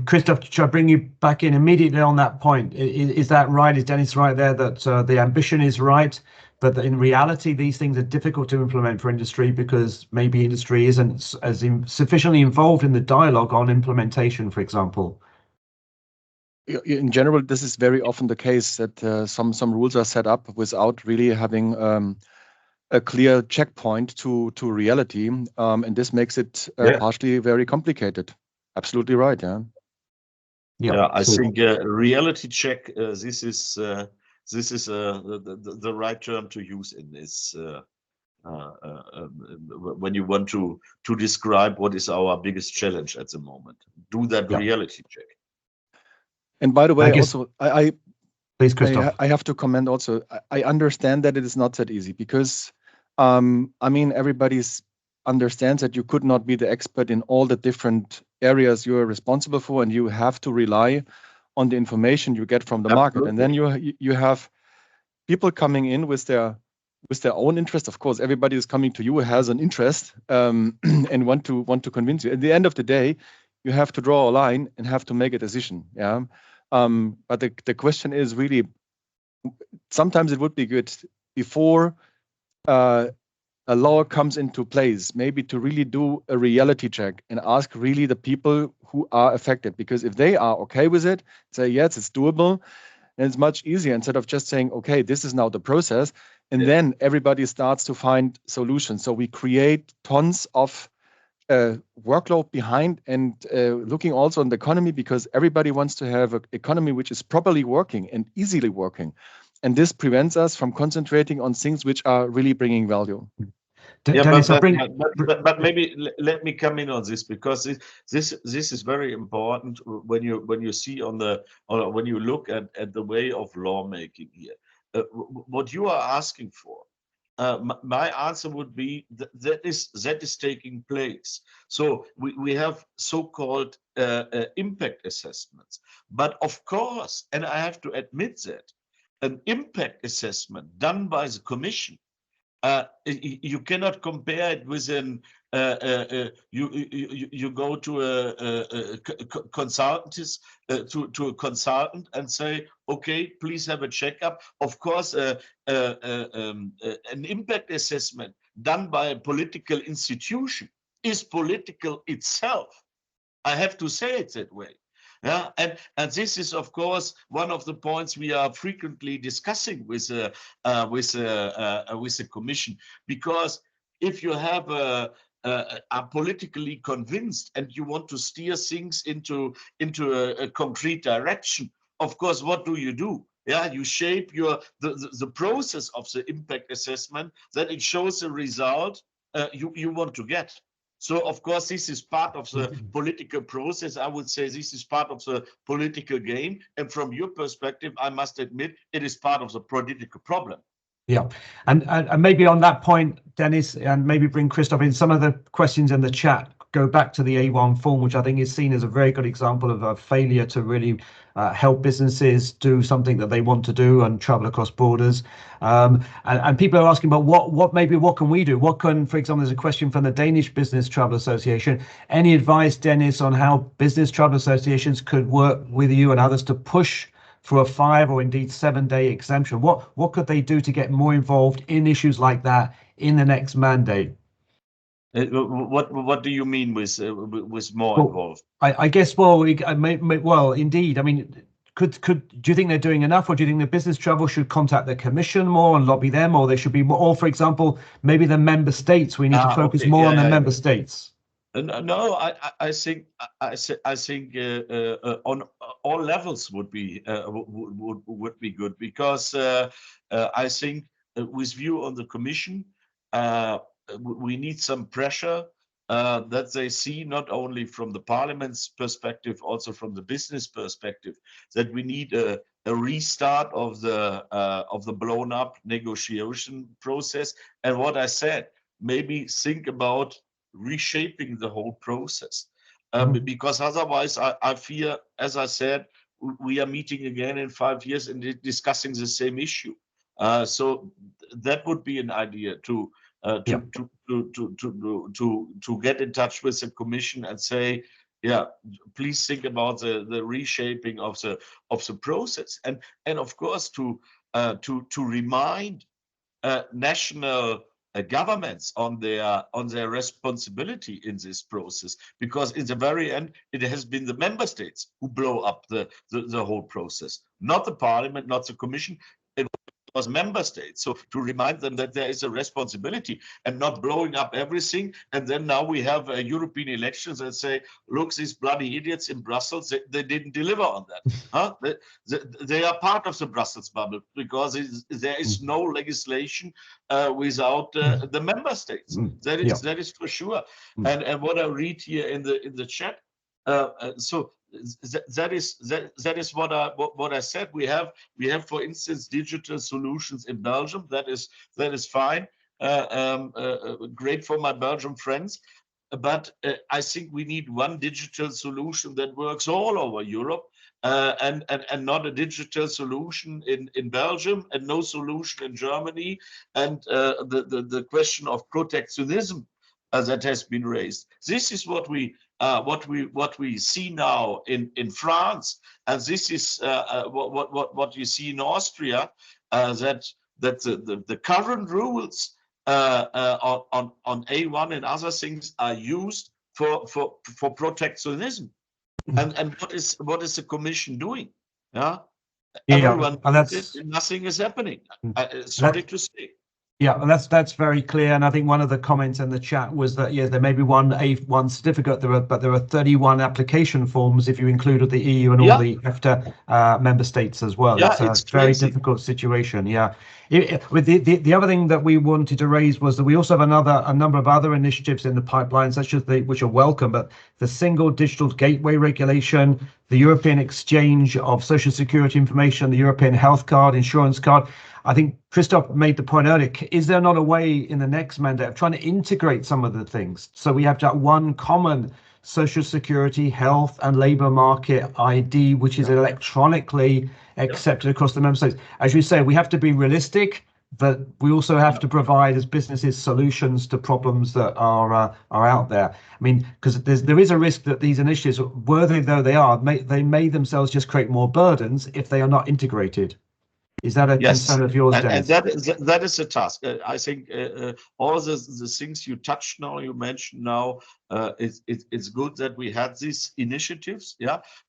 Speaker 1: Christoph, should I bring you back in immediately on that point? Is that right? Is Dennis right there that the ambition is right, but that in reality these things are difficult to implement for industry because maybe industry isn't as sufficiently involved in the dialogue on implementation, for example?
Speaker 3: In general, this is very often the case that some rules are set up without really having a clear checkpoint to reality, and this makes it partially very complicated. Absolutely right. Yeah.
Speaker 4: Yeah, I think reality check. This is the right term to use in this when you want to describe what is our biggest challenge at the moment. Do that reality check.
Speaker 3: And by the way,
Speaker 1: guess,
Speaker 3: also
Speaker 1: please, Christoph.
Speaker 3: I have to comment also. I understand that it is not that easy because I mean everybody understands that you could not be the expert in all the different areas you are responsible for, and you have to rely on the information you get from the market. And then you have people coming in with their own interest. Of course, everybody is coming to you who has an interest and want to convince you. At the end of the day, you have to draw a line and have to make a decision. Yeah. But the question is really, sometimes it would be good before a law comes into place, maybe to really do a reality check and ask really the people who are affected. Because if they are okay with it, say, yes, it's doable, and it's much easier instead of just saying, okay, this is now the process. And then everybody starts to find solutions. So we create tons of workload behind and looking also on the economy, because everybody wants to have an economy which is properly working and easily working. And this prevents us from concentrating on things which are really bringing value.
Speaker 1: Dennis,
Speaker 4: but maybe let me come in on this, because this is very important when you see when you look at the way of lawmaking here. What you are asking for, my answer would be that is taking place. So we have so-called impact assessments, but of course, and I have to admit that an impact assessment done by the Commission, you cannot compare it with you go to a consultant to a consultant and say, okay, please have a checkup. Of course, an impact assessment done by a political institution is political itself. I have to say it that way. Yeah, and this is of course one of the points we are frequently discussing with the Commission, because if you have are politically convinced and you want to steer things into a concrete direction, of course, what do? Yeah, you shape the process of the impact assessment that it shows the result you want to get. So of course this is part of the political process. I would say this is part of the political game, and from your perspective, I must admit it is part of the political problem.
Speaker 1: Yeah, and maybe on that point, Dennis, and maybe bring Christoph in, some of the questions in the chat go back to the A1 form, which I think is seen as a very good example of a failure to really help businesses do something that they want to do and travel across borders. And people are asking about what can we do? What can, for example, there's a question from the Danish Business Travel Association. Any advice, Dennis, on how business travel associations could work with you and others to push for a 5 or indeed 7-day exemption? What could they do to get more involved in issues like that in the next mandate?
Speaker 4: What do you mean with more involved?
Speaker 1: I guess well indeed. I mean, do you think they're doing enough, or do you think the business travel should contact the Commission more and lobby them, or they should be more, or for example, maybe the member states, we need to focus more on the member states?
Speaker 4: No, I think on all levels would be good, because I think with view on the Commission, we need some pressure that they see, not only from the Parliament's perspective, also from the business perspective, that we need a restart of the blown up negotiation process. And what I said, maybe think about reshaping the whole process, because otherwise I fear, as I said, we are meeting again in 5 years and discussing the same issue. So that would be an idea to get in touch with the Commission and say, yeah, please think about the reshaping of the process, and of course to remind national governments on their responsibility in this process, because in the very end it has been the member states who blow up the whole process, not the Parliament, not the Commission. It was member states. So to remind them that there is a responsibility and not blowing up everything. And then now we have European elections and say, look, these bloody idiots in Brussels, they didn't deliver on that. Huh? They are part of the Brussels bubble, because there is no legislation without the member states. That is for sure. And what I read here in the chat, so that is what I said. We have, for instance, digital solutions in Belgium. That is fine. Great for my Belgian friends. But I think we need one digital solution that works all over Europe, and not a digital solution in Belgium and no solution in Germany. And the question of protectionism that has been raised. This is what we see now in France, and this is what you see in Austria. That the current rules on A1 and other things are used for protectionism. And what is the Commission doing? Everyone, nothing is happening. Sorry to say.
Speaker 1: Yeah, and that's very clear. And I think one of the comments in the chat was that, yeah, there may be one A1 certificate, but there are 31 application forms if you included the EU and all the EFTA member states as well.
Speaker 4: Yeah,
Speaker 1: it's a very difficult situation. Yeah. With the other thing that we wanted to raise was that we also have a number of other initiatives in the pipeline, such as which are welcome, but the single digital gateway regulation, the European exchange of social security information, the European health card, insurance card. I think Christoph made the point earlier, is there not a way in the next mandate of trying to integrate some of the things? So we have that one common social security, health and labour market ID, which is electronically accepted across the member states. As you say, we have to be realistic, but we also have to provide as businesses solutions to problems that are out there. I mean, because there is a risk that these initiatives, worthy though they are, they may themselves just create more burdens if they are not integrated. Is that a concern of yours, Dennis?
Speaker 4: And that is a task. I think all the things you touched now, you mentioned now, it's good that we had these initiatives,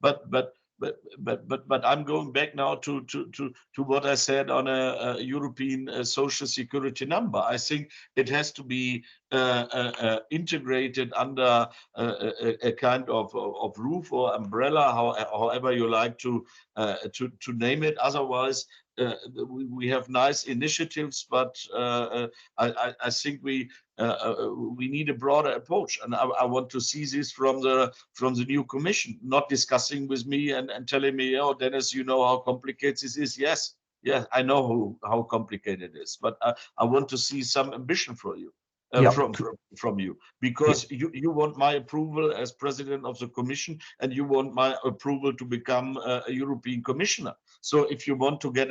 Speaker 4: but but I'm going back now to what I said on a European social security number. I think it has to be integrated under a kind of roof or umbrella, however you like to name it. Otherwise, we have nice initiatives, but I think we need a broader approach, and I want to see this from the new Commission, not discussing with me and telling me, oh, Dennis, you know how complicated this is. Yes, I know how complicated it is, but I want to see some ambition for you. From you, because you want my approval as president of the Commission, and you want my approval to become a European Commissioner. So if you want to get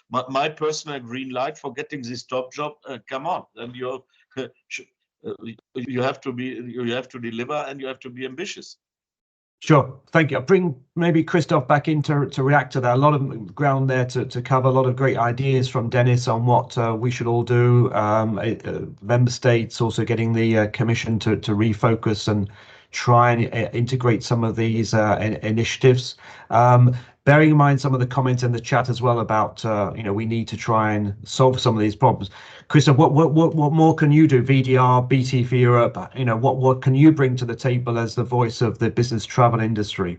Speaker 4: my personal green light for getting this top job, come on, and you have to deliver, and you have to be ambitious.
Speaker 1: Sure, thank you. I'll bring maybe Christoph back in to react to that. A lot of ground there to cover, a lot of great ideas from Dennis on what we should all do. Member states also getting the Commission to refocus and try and integrate some of these initiatives. Bearing in mind some of the comments in the chat as well about we need to try and solve some of these problems. Christoph, what more can you do? VDR, BT for Europe, what can you bring to the table as the voice of the business travel industry?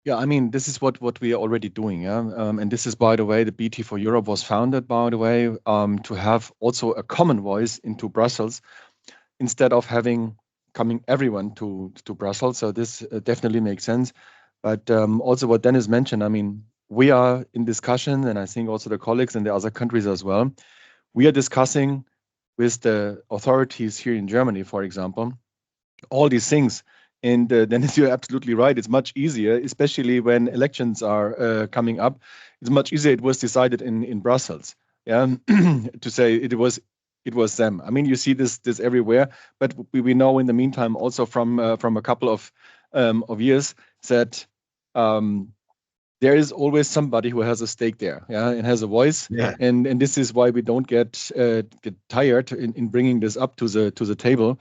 Speaker 3: Yeah, I mean, this is what we are already doing, yeah. And this is, by the way, the BT for Europe was founded, by the way, to have also a common voice into Brussels instead of coming everyone to Brussels. So this definitely makes sense. But also what Dennis mentioned, I mean, we are in discussion, and I think also the colleagues in the other countries as well. We are discussing with the authorities here in Germany, for example, all these things. And Dennis, you're absolutely right. It's much easier, especially when elections are coming up. It's much easier. It was decided in Brussels, yeah, to say it was them. I mean, you see this everywhere. But we know in the meantime also from a couple of years that there is always somebody who has a stake there, yeah, and has a voice.
Speaker 4: Yeah.
Speaker 3: And this is why we don't get tired in bringing this up to the table.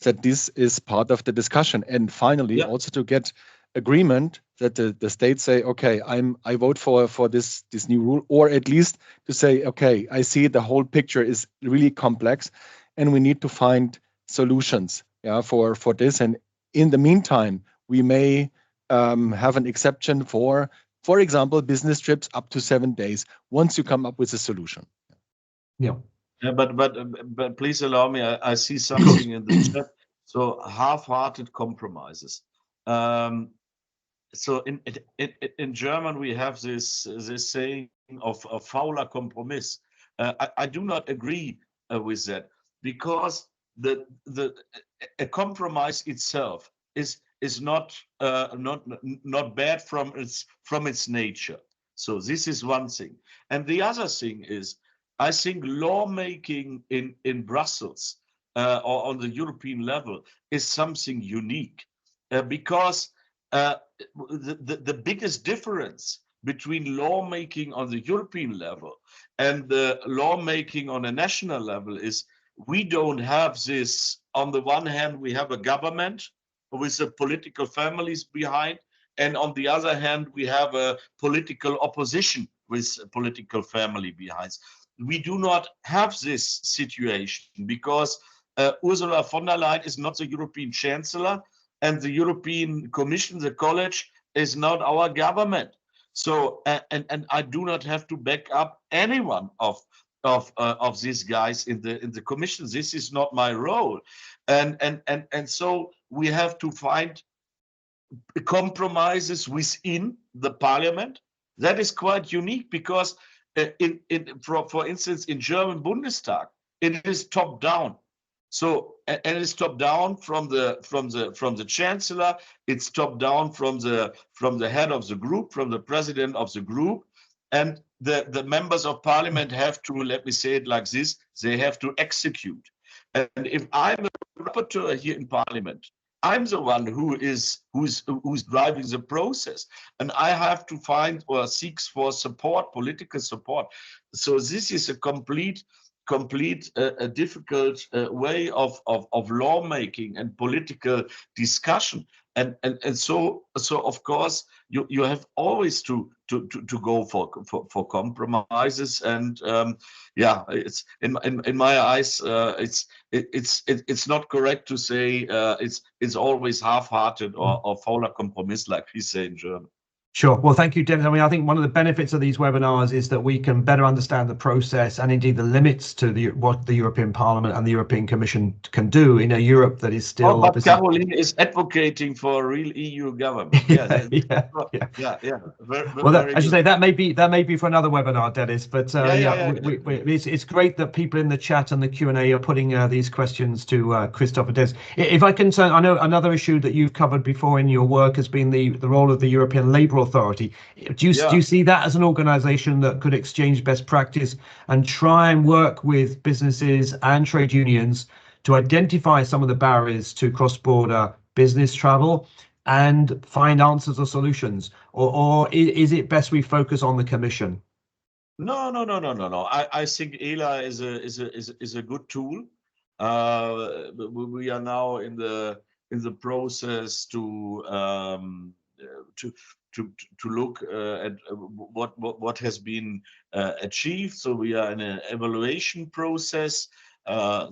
Speaker 3: That this is part of the discussion, and finally also to get agreement that the states say, okay, I vote for this new rule, or at least to say, okay, I see the whole picture is really complex, and we need to find solutions, yeah, for this. And in the meantime, we may have an exception for example, business trips up to 7 days once you come up with a solution.
Speaker 1: Yeah.
Speaker 4: Yeah, but please allow me. I see something in the chat. So half-hearted compromises. So in German we have this saying of a fauler Kompromiss. I do not agree with that, because a compromise itself is not bad from its nature. So this is one thing, and the other thing is, I think lawmaking in Brussels or on the European level is something unique, because the biggest difference between lawmaking on the European level and the lawmaking on a national level is we don't have this. On the one hand, we have a government with the political families behind, and on the other hand, we have a political opposition with a political family behind. We do not have this situation because Ursula von der Leyen is not the European Chancellor, and the European Commission, the college, is not our government. So, and I do not have to back up any one of these guys in the Commission. This is not my role, and so we have to find compromises within the Parliament. That is quite unique because for instance, in German Bundestag, it is top down. So, and it's top down from the Chancellor. It's top down from the head of the group, from the president of the group, and the members of Parliament have to, let me say it like this, they have to execute. And if I'm a rapporteur here in Parliament, I'm the one who's driving the process, and I have to find or seek for support, political support. So this is a complete difficult way of lawmaking and political discussion. so of course you have always to go for compromises, and yeah, it's in my eyes it's not correct to say it's always half-hearted or fauler Kompromiss, like we say in German.
Speaker 1: Sure. Well, thank you, Dennis. I mean, I think one of the benefits of these webinars is that we can better understand the process and indeed the limits to what the European Parliament and the European Commission can do in a Europe that is still.
Speaker 4: But Caroline is advocating for a real EU government. Yeah.
Speaker 1: Well, as you say, that may be for another webinar, Dennis. But it's great that people in the chat and the Q&A are putting these questions to Christoph and Dennis. If I can turn, I know another issue that you've covered before in your work has been the role of the European Labour Authority. Do you see that as an organisation that could exchange best practice and try and work with businesses and trade unions to identify some of the barriers to cross-border business travel and find answers or solutions, or is it best we focus on the Commission?
Speaker 4: No. I think ELA is a good tool. We are now in the process to look at what has been achieved. So we are in an evaluation process.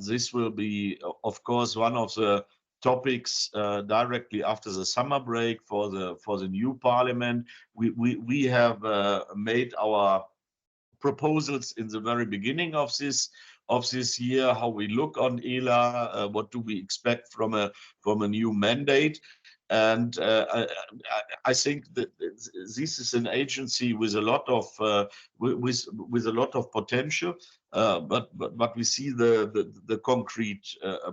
Speaker 4: This will be, of course, one of the topics directly after the summer break for the new Parliament. We have made our proposals in the very beginning of this year, how we look on ELA, what do we expect from a new mandate. And I think that this is an agency with a lot of potential, but we see the concrete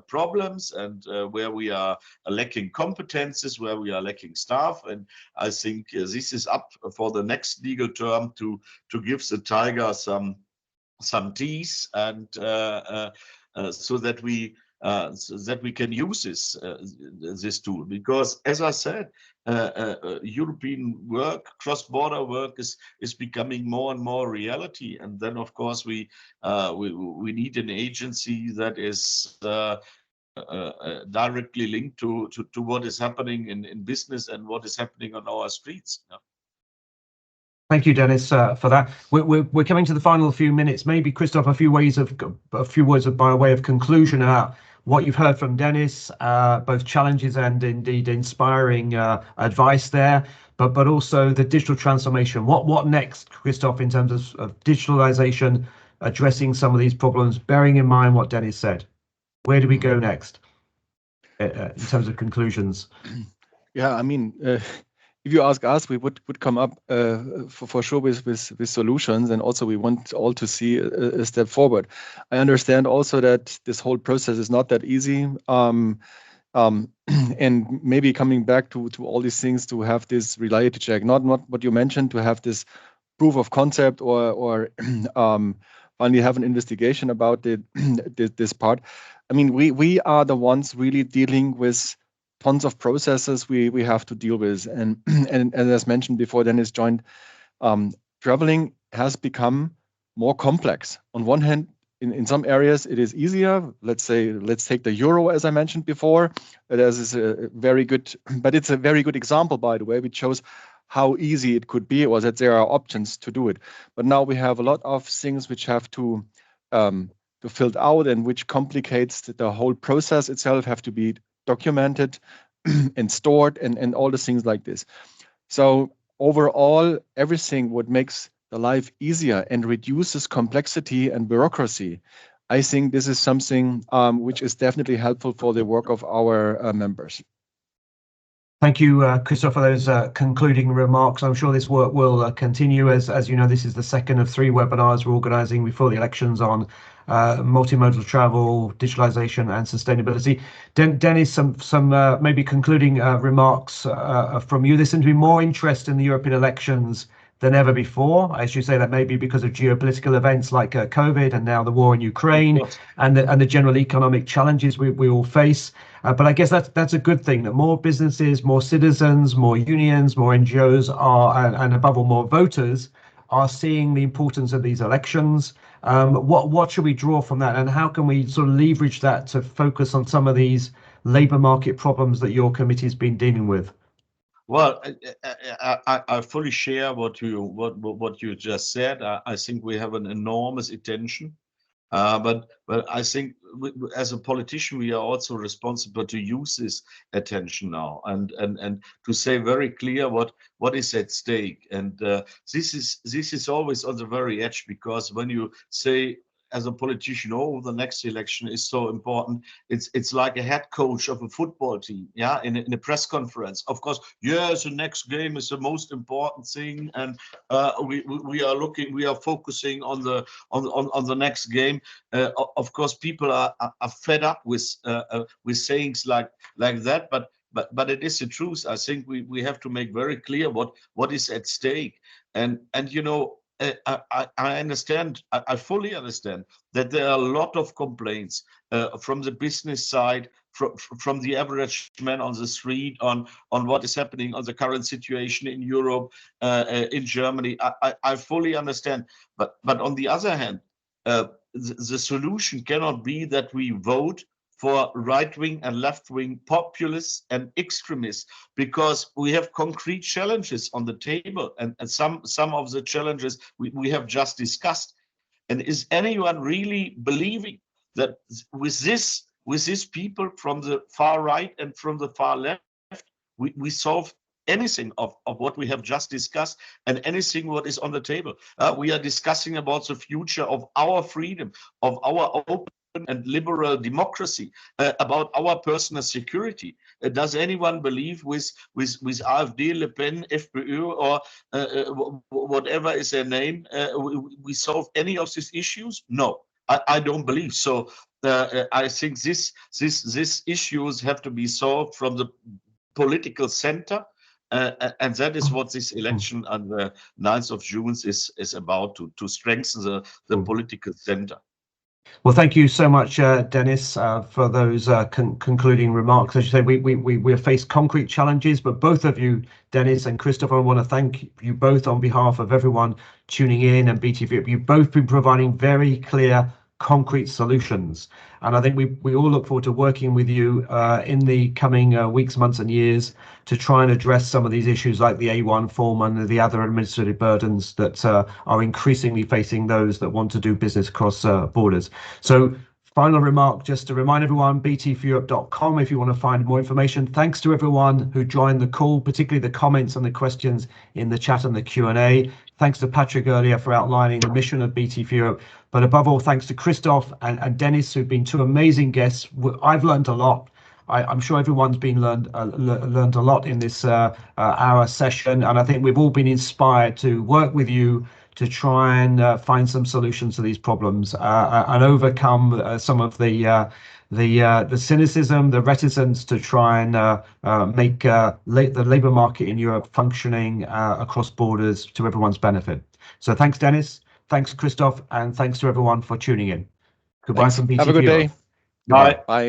Speaker 4: problems and where we are lacking competences, where we are lacking staff, and I think this is up for the next legal term to give the tiger some teeth, and so that we can use this tool, because as I said, European work, cross-border work is becoming more and more reality, and then of course we need an agency that is directly linked to what is happening in business and what is happening on our streets. Yeah.
Speaker 1: Thank you, Dennis, for that. We're coming to the final few minutes. Maybe, Christoph, a few words by way of conclusion about what you've heard from Dennis, both challenges and indeed inspiring advice there, but also the digital transformation. What next, Christoph, in terms of digitalization, addressing some of these problems, bearing in mind what Dennis said? Where do we go next in terms of conclusions?
Speaker 3: Yeah, I mean, if you ask us, we would come up for sure with solutions, and also we want all to see a step forward. I understand also that this whole process is not that easy, and maybe coming back to all these things, to have this reality check, not what you mentioned, to have this proof of concept or finally have an investigation about this part. I mean, we are the ones really dealing with tons of processes we have to deal with, and as mentioned before, Dennis joined, traveling has become more complex. On one hand, in some areas it is easier. Let's take the euro, as I mentioned before. This is a very good, but it's a very good example, by the way, which shows how easy it could be, or that there are options to do it. But now we have a lot of things which have to filled out, and which complicates the whole process itself, have to be documented and stored, and all the things like this. So overall, everything what makes the life easier and reduces complexity and bureaucracy, I think this is something which is definitely helpful for the work of our members.
Speaker 1: Thank you, Christoph, for those concluding remarks. I'm sure this work will continue. As you know, this is the second of 3 webinars we're organising before the elections on multimodal travel, digitalisation and sustainability. Dennis, some maybe concluding remarks from you. There seems to be more interest in the European elections than ever before. As you say, that may be because of geopolitical events like COVID and now the war in Ukraine, and the general economic challenges we all face. But I guess that's a good thing, that more businesses, more citizens, more unions, more NGOs are, and above all, more voters are seeing the importance of these elections. What should we draw from that, and how can we sort of leverage that to focus on some of these labour market problems that your committee has been dealing with?
Speaker 4: Well, I fully share what you just said. I think we have an enormous attention, but I think as a politician we are also responsible to use this attention now and to say very clear what is at stake. And this is always on the very edge, because when you say as a politician, oh, the next election is so important, it's like a head coach of a football team, yeah, in a press conference. Of course, yes, the next game is the most important thing, and we are focusing on the next game. Of course, people are fed up with sayings like that, but it is the truth. I think we have to make very clear what is at stake, and you know. I understand, I fully understand that there are a lot of complaints from the business side, from the average man on the street on what is happening on the current situation in Europe, in Germany. I fully understand, but on the other hand, the solution cannot be that we vote for right-wing and left-wing populists and extremists, because we have concrete challenges on the table, and some of the challenges we have just discussed. And is anyone really believing that with this people from the far right and from the far left, we solve anything of what we have just discussed and anything what is on the table? We are discussing about the future of our freedom, of our open and liberal democracy, about our personal security. Does anyone believe with AfD, Le Pen, FPÖ, or whatever is their name, we solve any of these issues? No, I don't believe so. I think these issues have to be solved from the political center, and that is what this election on the 9th of June is about, to strengthen the political center.
Speaker 1: Well, thank you so much, Dennis, for those concluding remarks. As you say, we have faced concrete challenges, but both of you, Dennis and Christopher, I want to thank you both on behalf of everyone tuning in and BT4E. You've both been providing very clear, concrete solutions. And I think we all look forward to working with you in the coming weeks, months and years to try and address some of these issues like the A1 form and the other administrative burdens that are increasingly facing those that want to do business across borders. So final remark, just to remind everyone, BT4Europe.com if you want to find more information. Thanks to everyone who joined the call, particularly the comments and the questions in the chat and the Q&A. Thanks to Patrick earlier for outlining the mission of BT4Europe. But above all, thanks to Christoph and Dennis, who've been two amazing guests. I've learned a lot. I'm sure everyone's been learned a lot in this hour session, and I think we've all been inspired to work with you to try and find some solutions to these problems and overcome some of the cynicism, the reticence to try and make the labour market in Europe functioning across borders to everyone's benefit. So thanks, Dennis. Thanks, Christoph, and thanks to everyone for tuning in. Goodbye from BT4.
Speaker 3: Have a good day.
Speaker 4: Bye.
Speaker 3: Bye.